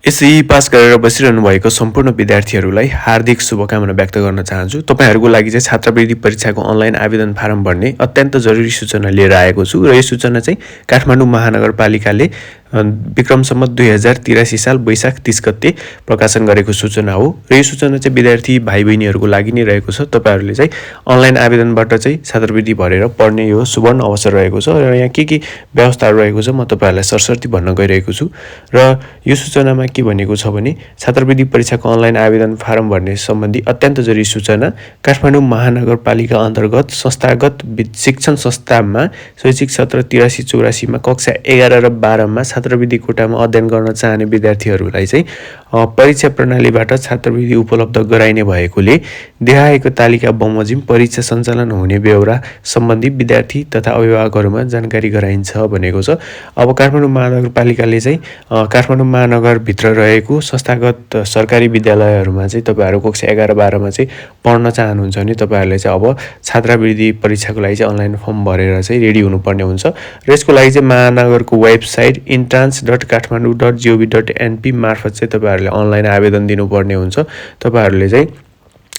एसई पास गरेर बसिरहनु भएको सम्पूर्ण विद्यार्थीहरूलाई हार्दिक शुभकामना व्यक्त गर्न चाहन्छु। तपाईहरुको लागि चाहिँ छात्रवृत्ति परीक्षाको अनलाइन आवेदन फारम भर्ने अत्यन्त जरुरी सूचना लिएर आएको छु र यो सूचना चाहिँ काठमाडौँ महानगरपालिकाले विक्रम सम्वत 2083 साल वैशाख 30 गते प्रकाशन गरेको सूचना हो र यो सूचना चाहिँ विद्यार्थी भाइबहिनीहरुको लागि नै रहेको छ। तपाईहरुले चाहिँ अनलाइन आवेदनबाट चाहिँ छात्रवृत्ति भरेर पढ्ने यो सुवर्ण अवसर रहेको छ र यहाँ के व्यवस्थाहरु रहेको छ म तपाईहरुलाई सरसर्ती भन्न गइरहेको छु। र यो सूचनामा के भनेको छ भने छात्रवृत्ति परीक्षाको अनलाइन आवेदन फारम भर्ने सम्बन्धी अत्यन्त जरुरी सूचना काठमाडौँ महानगरपालिका अन्तर्गत संस्थागत शिक्षण संस्थामा शैक्षिक सत्र 83-84 मा कक्षा 11 र 12 मा छात्रवृत्ति कोटामा अध्ययन गर्न चाहने विद्यार्थीहरूलाई चाहिँ परीक्षा प्रणालीबाट छात्रवृत्ति उपलब्ध गराइने भएकोले देखाएको तालिका बमोजिम परीक्षा सञ्चालन हुने बेहोरा सम्बन्धी विद्यार्थी तथा अभिभावकहरुमा जानकारी गराइन्छ भनेको छ। अब काठमाडौँ महानगरपालिकाले चाहिँ काठमाडौँ महानगर भित्र रहेको संस्थागत सरकारी विद्यालयहरुमा चाहिँ तपाईहरु कक्षा 11-12 मा चाहिँ पढ्न चाहनुहुन्छ भने तपाईहरुले चाहिँ अब छात्रवृत्ति परीक्षाको लागि चाहिँ अनलाइन फर्म भरेर चाहिँ रेडी हुनुपर्ने हुन्छ र यसको लागि चाहिँ महानगरको वेबसाइट entrance.kathmandu.gov.np मार्फत चाहिँ तपाईहरुले अनलाइन आवेदन दिनुपर्ने हुन्छ। तपाईहरुले चाहिँ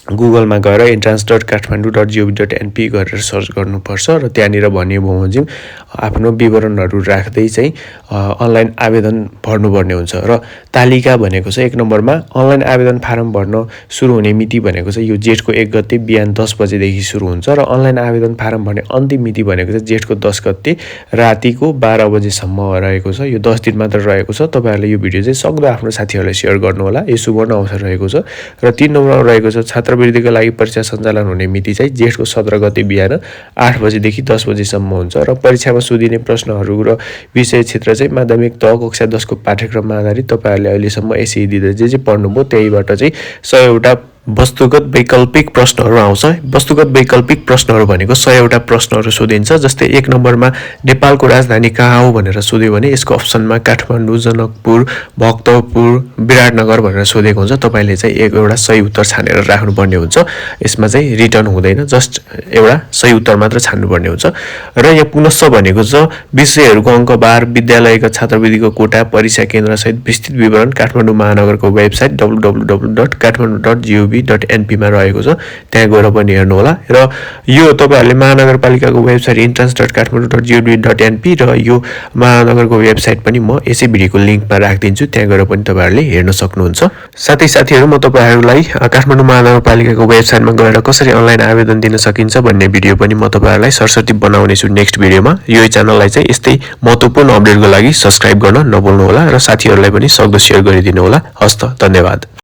गुगलमा गएर entrance.kathmandu.gov.np गरेर सर्च गर्नुपर्छ र त्यहाँनिर भनिए बमोजिम आफ्नो विवरणहरु राख्दै चाहिँ अनलाइन आवेदन भर्नुपर्ने हुन्छ र तालिका भनेको चाहिँ 1 नम्बरमा अनलाइन आवेदन फारम भर्न सुरु हुने मिति भनेको चाहिँ यो जेठको 1 गते बिहान 10 बजे देखि सुरु हुन्छ र अनलाइन आवेदन फारम भर्ने अन्तिम मिति भनेको चाहिँ जेठको 10 गते रातिको 12 बजेसम्म रहेको छ। यो 10 दिन मात्र रहेको छ। तपाईहरुले यो भिडियो चाहिँ सक्दो आफ्नो साथीहरुलाई शेयर गर्नु होला। यो सुवर्ण अवसर रहेको छ र 3 नम्बरमा रहेको छ छात्रवृत्तिको लागि परीक्षा सञ्चालन हुने मिति चाहिँ जेठको 17 गते बिहान 8 बजे देखि 10 बजेसम्म हुन्छ र परीक्षामा सोधिने प्रश्नहरु र विषय क्षेत्र चाहिँ माध्यमिक तह कक्षा 10 को पाठ्यक्रममा आधारित तपाईहरुले अहिलेसम्म एसई दिँदै जे पढ्नुभयो त्यहीबाट चाहिँ 100 वटा वस्तुगत वैकल्पिक प्रश्नहरु आउँछ। वस्तुगत वैकल्पिक प्रश्नहरु भनेको 100 वटा प्रश्नहरु सोधिन्छ। जस्तै 1 नम्बरमा नेपालको राजधानी कहाँ हो भनेर सोध्यो भने यसको अप्सनमा काठमाडौँ, जनकपुर, भक्तपुर, विराटनगर भनेर सोधेको हुन्छ। तपाईले चाहिँ एउटा सही उत्तर छानेर राख्नुपर्ने हुन्छ। यसमा चाहिँ रिटर्न हुँदैन, जस्ट एउटा सही उत्तर मात्र छान्नुपर्ने हुन्छ। र यहाँ पुनश्च भनेको छ विषयहरुको अंकबार, विद्यालयका छात्रवृत्तिको कोटा, परीक्षा केन्द्र सहित विस्तृत विवरण काठमाडौँ महानगरको वेबसाइट www.kathmandu.gov.np मा रहेको छ। त्यहाँ गएर पनि हेर्नु होला र यो तपाईहरुले महानगरपालिकाको वेबसाइट entrance.kathmandu.gov.np र यो महानगरको वेबसाइट पनि म यसै भिडियोको लिंकमा राख्दिन्छु। त्यहाँ गएर पनि तपाईहरुले हेर्न सक्नुहुन्छ। साथै साथीहरु म तपाईहरुलाई काठमाडौँ महानगरपालिकाको वेबसाइटमा गएर कसरी अनलाइन आवेदन दिन सकिन्छ भन्ने भिडियो पनि म तपाईहरुलाई सरसर्ती बनाउने छु नेक्स्ट भिडियोमा। यो च्यानललाई चाहिँ यस्तै महत्त्वपूर्ण अपडेटको लागि सब्स्क्राइब गर्न नभुल्नु होला र साथीहरुलाई पनि सक्दो शेयर गरिदिनु होला। हस्त, धन्यवाद।